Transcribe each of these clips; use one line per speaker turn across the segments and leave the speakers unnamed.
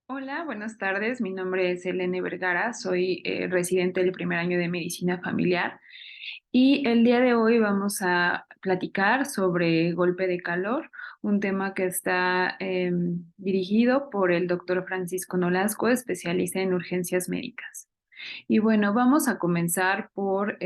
Hola, buenas tardes. Mi nombre es Elene Vergara, soy residente del primer año de medicina familiar y el día de hoy vamos a platicar sobre golpe de calor, un tema que está dirigido por el doctor Francisco Nolasco, especialista en urgencias médicas. Y bueno, vamos a comenzar por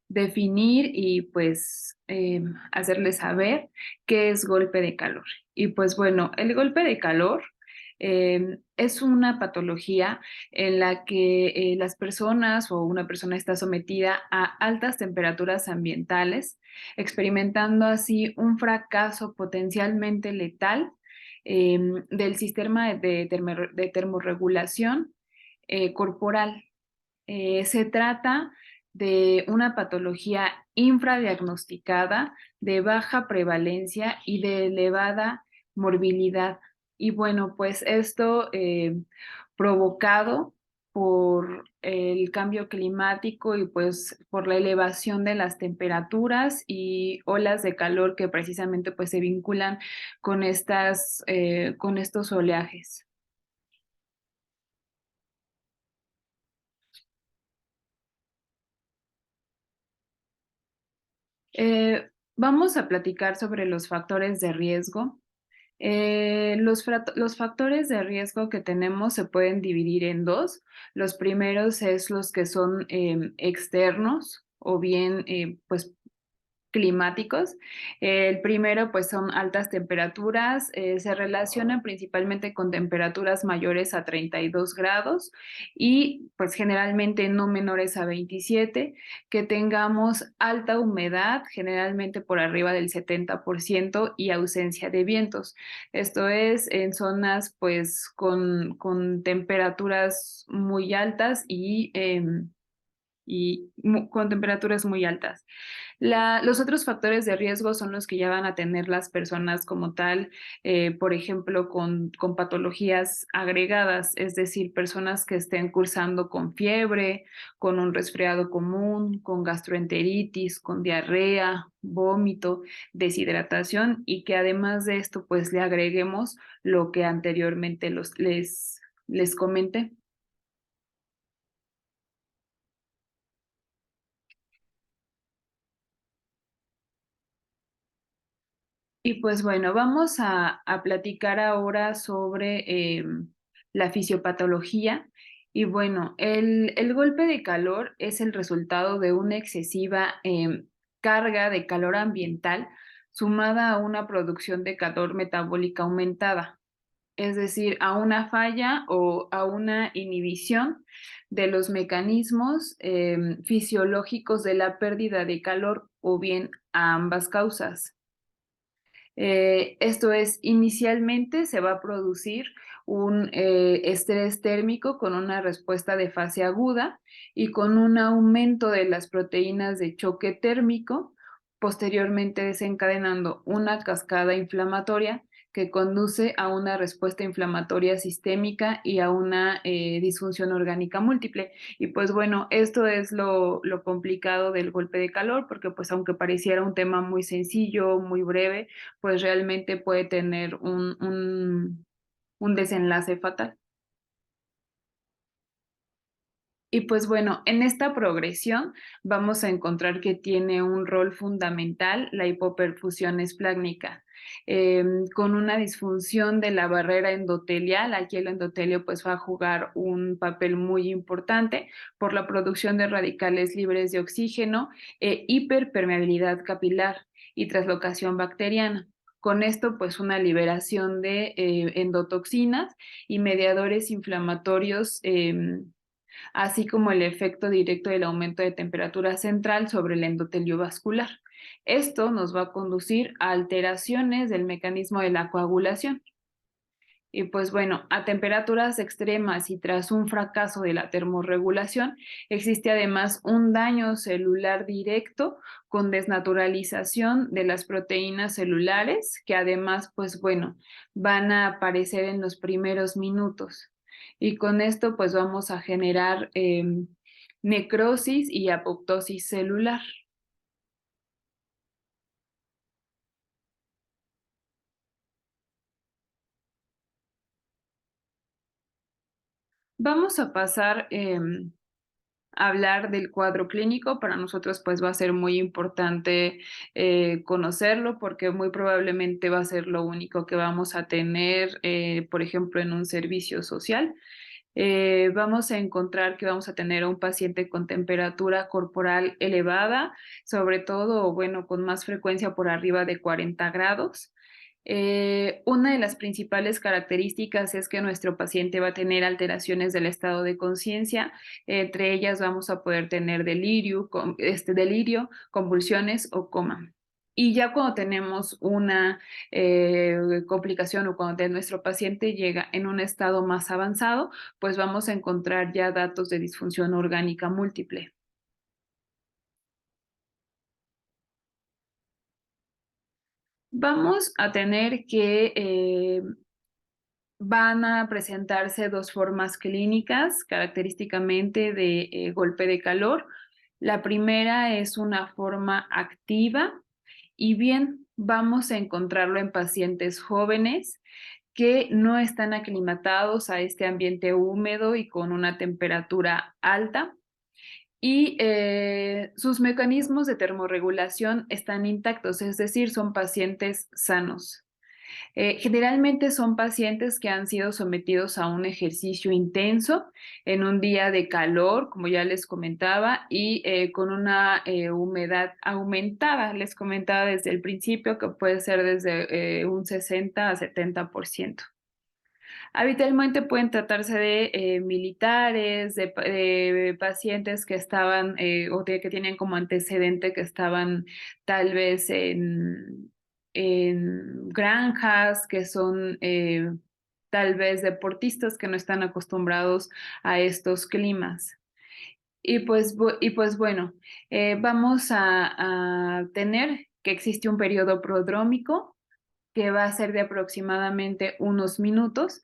definir y pues hacerles saber qué es golpe de calor. Y pues bueno, el golpe de calor es una patología en la que las personas o una persona está sometida a altas temperaturas ambientales, experimentando así un fracaso potencialmente letal del sistema de termorregulación corporal. Se trata de una patología infradiagnosticada, de baja prevalencia y de elevada morbilidad. Y bueno, pues esto provocado por el cambio climático y pues por la elevación de las temperaturas y olas de calor que precisamente pues se vinculan con estos oleajes. Vamos a platicar sobre los factores de riesgo. Los factores de riesgo que tenemos se pueden dividir en dos. Los primeros es los que son externos o bien pues climáticos. El primero, pues son altas temperaturas, se relacionan principalmente con temperaturas mayores a 32 grados y pues generalmente no menores a 27, que tengamos alta humedad, generalmente por arriba del 70% y ausencia de vientos. Esto es en zonas pues con temperaturas muy altas y con temperaturas muy altas. Los otros factores de riesgo son los que ya van a tener las personas como tal, por ejemplo, con patologías agregadas, es decir, personas que estén cursando con fiebre, con un resfriado común, con gastroenteritis, con diarrea, vómito, deshidratación y que además de esto, pues le agreguemos lo que anteriormente les comenté. Y pues bueno, vamos a platicar ahora sobre la fisiopatología. Y bueno, el golpe de calor es el resultado de una excesiva carga de calor ambiental sumada a una producción de calor metabólica aumentada, es decir, a una falla o a una inhibición de los mecanismos fisiológicos de la pérdida de calor o bien a ambas causas. Esto es, inicialmente se va a producir un estrés térmico con una respuesta de fase aguda y con un aumento de las proteínas de choque térmico, posteriormente desencadenando una cascada inflamatoria que conduce a una respuesta inflamatoria sistémica y a una disfunción orgánica múltiple. Y pues bueno, esto es lo complicado del golpe de calor, porque pues aunque pareciera un tema muy sencillo, muy breve, pues realmente puede tener un desenlace fatal. Y pues bueno, en esta progresión vamos a encontrar que tiene un rol fundamental la hipoperfusión esplácnica. Con una disfunción de la barrera endotelial, aquí el endotelio pues va a jugar un papel muy importante por la producción de radicales libres de oxígeno, hiperpermeabilidad capilar y translocación bacteriana. Con esto, pues una liberación de endotoxinas y mediadores inflamatorios así como el efecto directo del aumento de temperatura central sobre el endotelio vascular. Esto nos va a conducir a alteraciones del mecanismo de la coagulación. Y pues bueno, a temperaturas extremas y tras un fracaso de la termorregulación, existe además un daño celular directo con desnaturalización de las proteínas celulares, que además, pues bueno, van a aparecer en los primeros minutos. Y con esto, pues vamos a generar necrosis y apoptosis celular. Vamos a pasar a hablar del cuadro clínico. Para nosotros pues va a ser muy importante conocerlo porque muy probablemente va a ser lo único que vamos a tener, por ejemplo, en un servicio social. Vamos a encontrar que vamos a tener a un paciente con temperatura corporal elevada, sobre todo, bueno, con más frecuencia por arriba de 40 grados. Una de las principales características es que nuestro paciente va a tener alteraciones del estado de conciencia. Entre ellas vamos a poder tener delirio, convulsiones o coma. Y ya cuando tenemos una complicación o cuando nuestro paciente llega en un estado más avanzado, pues vamos a encontrar ya datos de disfunción orgánica múltiple. Vamos a tener que van a presentarse dos formas clínicas característicamente de golpe de calor. La primera es una forma activa y bien, vamos a encontrarlo en pacientes jóvenes que no están aclimatados a este ambiente húmedo y con una temperatura alta y sus mecanismos de termorregulación están intactos, es decir, son pacientes sanos. Generalmente son pacientes que han sido sometidos a un ejercicio intenso en un día de calor, como ya les comentaba, y con una humedad aumentada. Les comentaba desde el principio que puede ser desde un 60 a 70%. Habitualmente pueden tratarse de militares, de pacientes que estaban que tienen como antecedente que estaban tal vez en granjas, que son tal vez deportistas que no están acostumbrados a estos climas. Y pues bueno, vamos a tener que existe un periodo prodrómico que va a ser de aproximadamente unos minutos.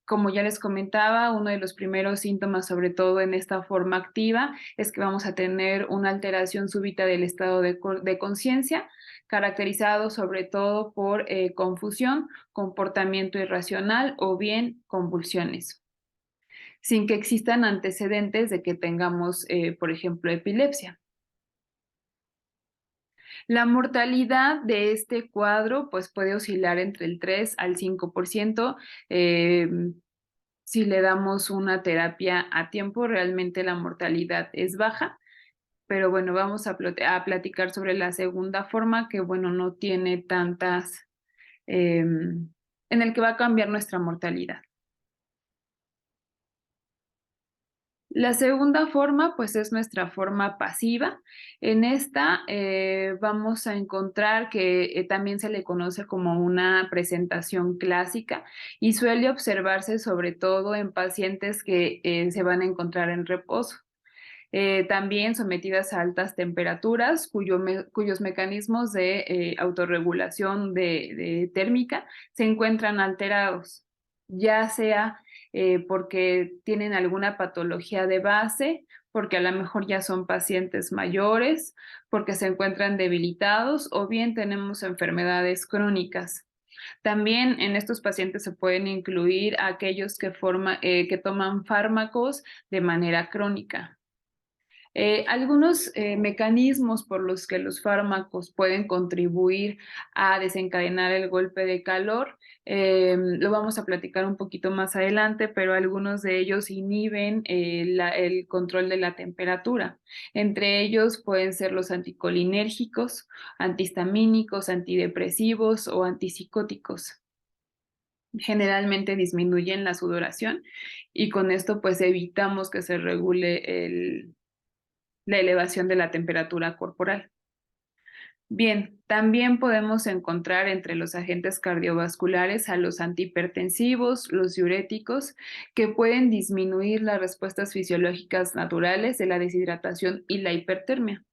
Como ya les comentaba, uno de los primeros síntomas, sobre todo en esta forma activa, es que vamos a tener una alteración súbita del estado de conciencia, caracterizado sobre todo por confusión, comportamiento irracional o bien convulsiones, sin que existan antecedentes de que tengamos, por ejemplo, epilepsia. La mortalidad de este cuadro pues puede oscilar entre el 3 al 5%. eh, si le damos una terapia a tiempo, realmente la mortalidad es baja. Pero bueno, vamos a platicar sobre la segunda forma que, bueno, no tiene tantas, en el que va a cambiar nuestra mortalidad. La segunda forma, pues es nuestra forma pasiva. En esta vamos a encontrar que también se le conoce como una presentación clásica y suele observarse sobre todo en pacientes que se van a encontrar en reposo. También sometidas a altas temperaturas, cuyos mecanismos de autorregulación de térmica se encuentran alterados, ya sea porque tienen alguna patología de base, porque a lo mejor ya son pacientes mayores, porque se encuentran debilitados o bien tenemos enfermedades crónicas. También en estos pacientes se pueden incluir aquellos que toman fármacos de manera crónica. Algunos mecanismos por los que los fármacos pueden contribuir a desencadenar el golpe de calor, lo vamos a platicar un poquito más adelante, pero algunos de ellos inhiben el control de la temperatura. Entre ellos pueden ser los anticolinérgicos, antihistamínicos, antidepresivos o antipsicóticos. Generalmente disminuyen la sudoración y con esto pues evitamos que se regule la elevación de la temperatura corporal. Bien, también podemos encontrar entre los agentes cardiovasculares a los antihipertensivos, los diuréticos, que pueden disminuir las respuestas fisiológicas naturales de la deshidratación y la hipertermia,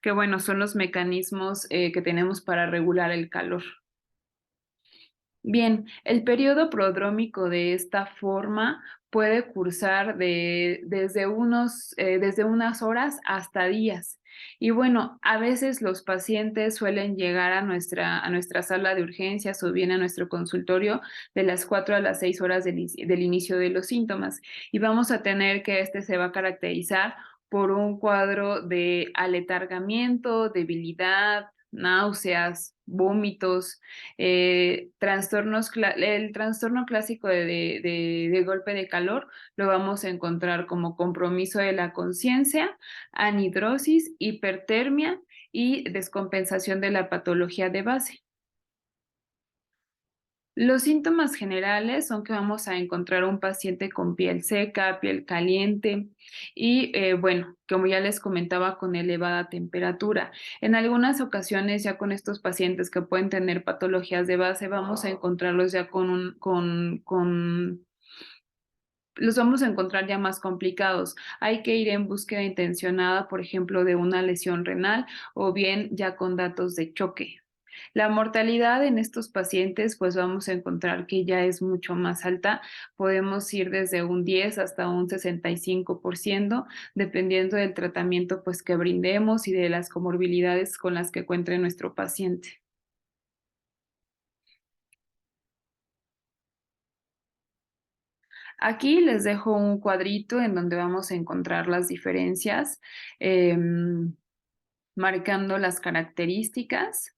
que bueno, son los mecanismos que tenemos para regular el calor. Bien, el periodo prodrómico de esta forma puede cursar desde unas horas hasta días. Y bueno, a veces los pacientes suelen llegar a nuestra sala de urgencias o bien a nuestro consultorio de las 4 a las 6 horas del inicio de los síntomas. Y vamos a tener que este se va a caracterizar por un cuadro de aletargamiento, debilidad, náuseas, vómitos, el trastorno clásico de golpe de calor lo vamos a encontrar como compromiso de la conciencia, anhidrosis, hipertermia y descompensación de la patología de base. Los síntomas generales son que vamos a encontrar un paciente con piel seca, piel caliente y, bueno, como ya les comentaba, con elevada temperatura. En algunas ocasiones, ya con estos pacientes que pueden tener patologías de base, vamos a encontrarlos ya los vamos a encontrar ya más complicados. Hay que ir en búsqueda intencionada, por ejemplo, de una lesión renal o bien ya con datos de choque. La mortalidad en estos pacientes, pues vamos a encontrar que ya es mucho más alta. Podemos ir desde un 10 hasta un 65%, dependiendo del tratamiento pues que brindemos y de las comorbilidades con las que encuentre nuestro paciente. Aquí les dejo un cuadrito en donde vamos a encontrar las diferencias, marcando las características,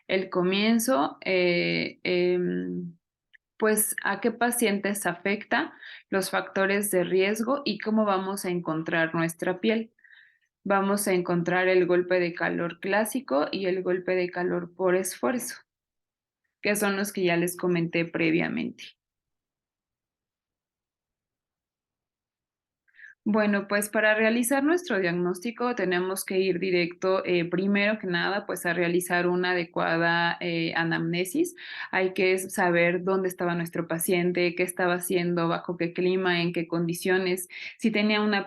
el comienzo, pues a qué pacientes afecta, los factores de riesgo y cómo vamos a encontrar nuestra piel. Vamos a encontrar el golpe de calor clásico y el golpe de calor por esfuerzo, que son los que ya les comenté previamente. Bueno, pues para realizar nuestro diagnóstico tenemos que ir directo, primero que nada, pues a realizar una adecuada anamnesis. Hay que saber dónde estaba nuestro paciente, qué estaba haciendo, bajo qué clima, en qué condiciones, si tenía alguna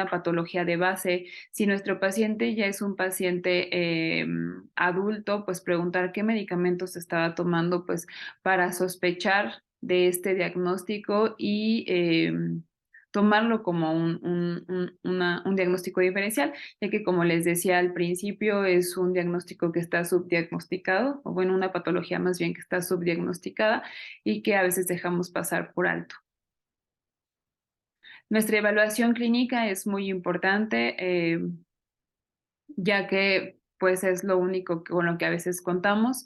patología de base. Si nuestro paciente ya es un paciente adulto, pues preguntar qué medicamentos estaba tomando, pues para sospechar de este diagnóstico y tomarlo como un diagnóstico diferencial, ya que como les decía al principio, es un diagnóstico que está subdiagnosticado, o bueno, una patología más bien que está subdiagnosticada y que a veces dejamos pasar por alto. Nuestra evaluación clínica es muy importante. Ya que pues es lo único con lo que a veces contamos.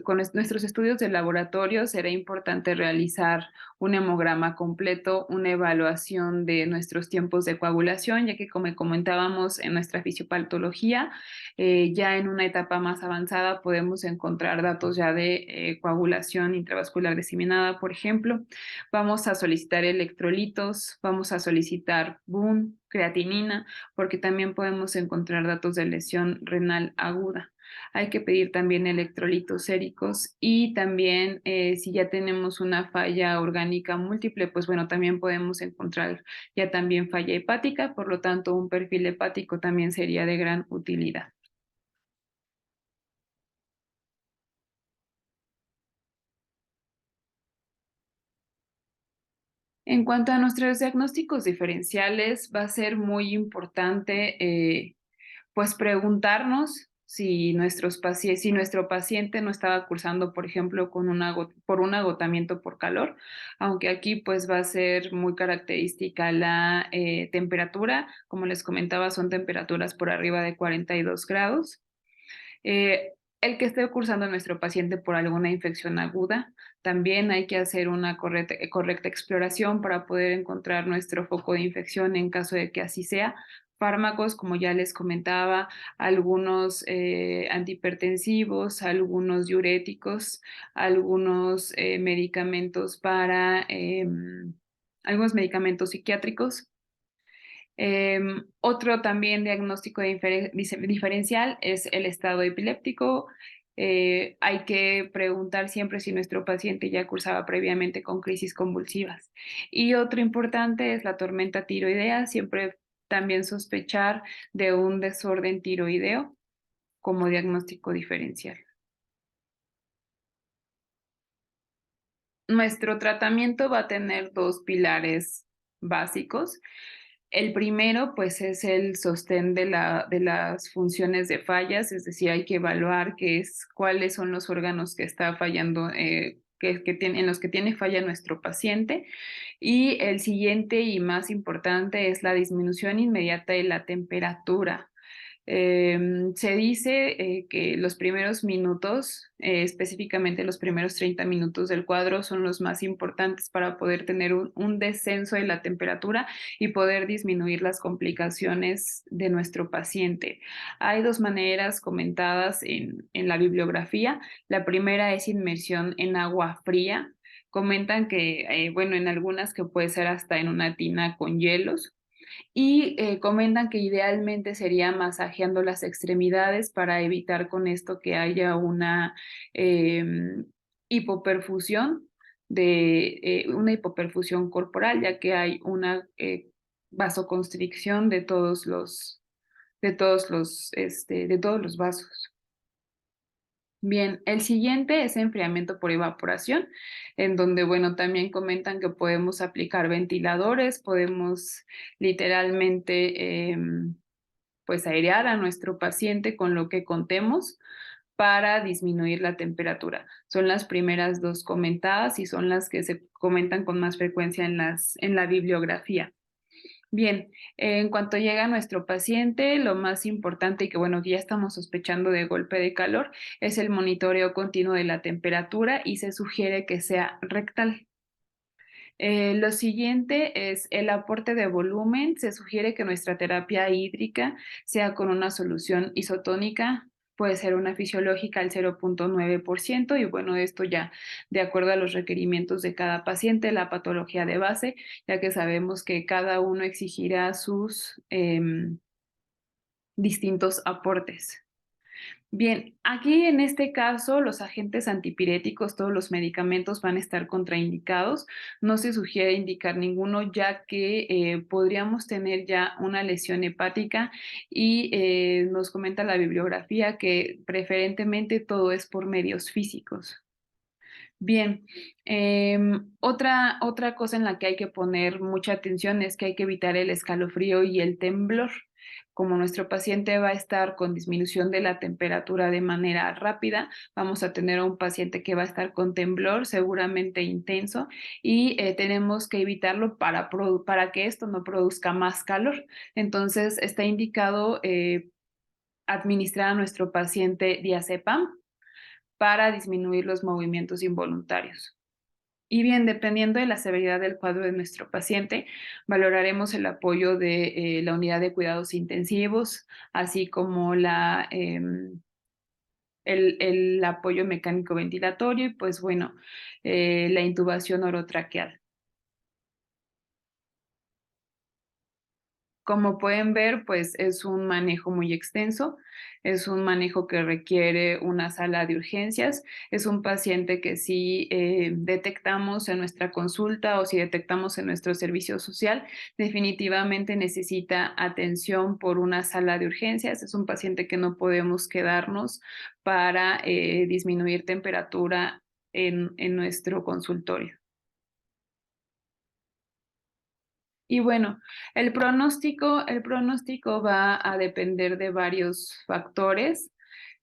Con nuestros estudios de laboratorio será importante realizar un hemograma completo, una evaluación de nuestros tiempos de coagulación, ya que como comentábamos en nuestra fisiopatología, ya en una etapa más avanzada podemos encontrar datos ya de coagulación intravascular diseminada, por ejemplo. Vamos a solicitar electrolitos, vamos a solicitar BUN, creatinina, porque también podemos encontrar datos de lesión renal aguda. Hay que pedir también electrolitos séricos y también si ya tenemos una falla orgánica múltiple, pues bueno, también podemos encontrar ya también falla hepática, por lo tanto un perfil hepático también sería de gran utilidad. En cuanto a nuestros diagnósticos diferenciales, va a ser muy importante pues preguntarnos si nuestro paciente no estaba cursando, por ejemplo, por un agotamiento por calor, aunque aquí pues va a ser muy característica la temperatura, como les comentaba, son temperaturas por arriba de 42 grados. El que esté cursando nuestro paciente por alguna infección aguda, también hay que hacer una correcta exploración para poder encontrar nuestro foco de infección en caso de que así sea. Fármacos, como ya les comentaba, algunos antihipertensivos, algunos diuréticos, algunos medicamentos algunos medicamentos psiquiátricos. Otro también diagnóstico diferencial es el estado epiléptico. Hay que preguntar siempre si nuestro paciente ya cursaba previamente con crisis convulsivas. Y otro importante es la tormenta tiroidea, siempre también sospechar de un desorden tiroideo como diagnóstico diferencial. Nuestro tratamiento va a tener 2 pilares básicos. El primero, pues, es el sostén de las funciones de fallas, es decir, hay que evaluar cuáles son los órganos que está fallando, que tiene en los que tiene falla nuestro paciente. Y el siguiente y más importante es la disminución inmediata de la temperatura. Se dice que los primeros minutos, específicamente los primeros 30 minutos del cuadro, son los más importantes para poder tener un descenso de la temperatura y poder disminuir las complicaciones de nuestro paciente. Hay dos maneras comentadas en la bibliografía. La primera es inmersión en agua fría. Comentan que, bueno, en algunas que puede ser hasta en una tina con hielos y comentan que idealmente sería masajeando las extremidades para evitar con esto que haya una hipoperfusión una hipoperfusión corporal, ya que hay una vasoconstricción de todos los vasos. Bien, el siguiente es enfriamiento por evaporación, en donde, bueno, también comentan que podemos aplicar ventiladores, podemos literalmente, pues, airear a nuestro paciente con lo que contemos para disminuir la temperatura. Son las primeras dos comentadas y son las que se comentan con más frecuencia en la bibliografía. Bien, en cuanto llega nuestro paciente, lo más importante y que bueno, que ya estamos sospechando de golpe de calor, es el monitoreo continuo de la temperatura y se sugiere que sea rectal. Lo siguiente es el aporte de volumen. Se sugiere que nuestra terapia hídrica sea con una solución isotónica, puede ser una fisiológica al 0,9% y bueno, esto ya de acuerdo a los requerimientos de cada paciente, la patología de base, ya que sabemos que cada uno exigirá sus distintos aportes. Bien, aquí en este caso los agentes antipiréticos, todos los medicamentos van a estar contraindicados. No se sugiere indicar ninguno ya que podríamos tener ya una lesión hepática y nos comenta la bibliografía que preferentemente todo es por medios físicos. Bien, otra cosa en la que hay que poner mucha atención es que hay que evitar el escalofrío y el temblor. Como nuestro paciente va a estar con disminución de la temperatura de manera rápida, vamos a tener a un paciente que va a estar con temblor seguramente intenso y tenemos que evitarlo para que esto no produzca más calor. Entonces, está indicado administrar a nuestro paciente diazepam para disminuir los movimientos involuntarios. Y bien, dependiendo de la severidad del cuadro de nuestro paciente, valoraremos el apoyo de la unidad de cuidados intensivos, así como el apoyo mecánico ventilatorio y pues bueno, la intubación orotraqueal. Como pueden ver, pues es un manejo muy extenso, es un manejo que requiere una sala de urgencias, es un paciente que si detectamos en nuestra consulta o si detectamos en nuestro servicio social, definitivamente necesita atención por una sala de urgencias, es un paciente que no podemos quedarnos para disminuir temperatura en nuestro consultorio. Y bueno, el pronóstico va a depender de varios factores.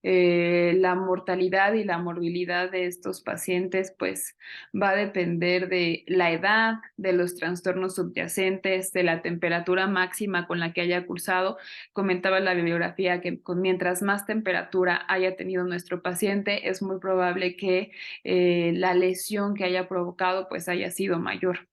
La mortalidad y la morbilidad de estos pacientes, pues va a depender de la edad, de los trastornos subyacentes, de la temperatura máxima con la que haya cursado. Comentaba la bibliografía que mientras más temperatura haya tenido nuestro paciente, es muy probable que la lesión que haya provocado, pues haya sido mayor.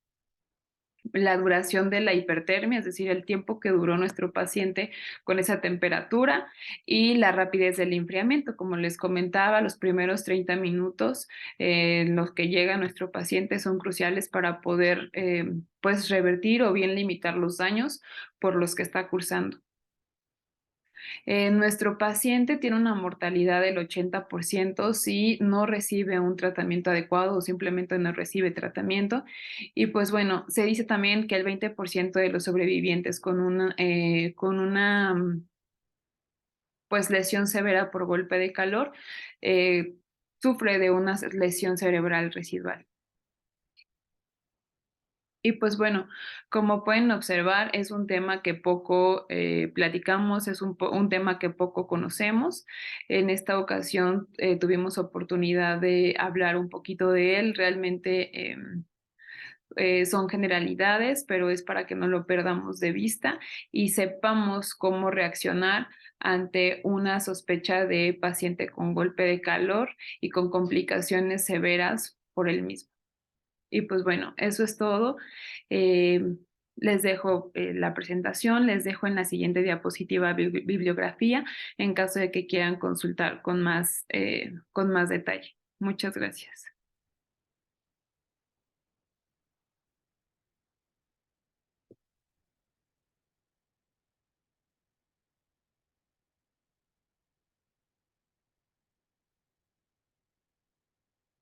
La duración de la hipertermia, es decir, el tiempo que duró nuestro paciente con esa temperatura y la rapidez del enfriamiento. Como les comentaba, los primeros 30 minutos en los que llega nuestro paciente son cruciales para poder pues revertir o bien limitar los daños por los que está cursando. Nuestro paciente tiene una mortalidad del 80% si no recibe un tratamiento adecuado o simplemente no recibe tratamiento. Y pues bueno, se dice también que el 20% de los sobrevivientes con una pues lesión severa por golpe de calor eh, sufre de una lesión cerebral residual. Y pues bueno, como pueden observar, es un tema que poco platicamos, es un tema que poco conocemos. En esta ocasión tuvimos oportunidad de hablar un poquito de él. Realmente son generalidades, pero es para que no lo perdamos de vista y sepamos cómo reaccionar ante una sospecha de paciente con golpe de calor y con complicaciones severas por el mismo. Y pues bueno, eso es todo. Eh, Les dejo la presentación, les dejo en la siguiente diapositiva bibliografía en caso de que quieran consultar con más detalle. Muchas gracias.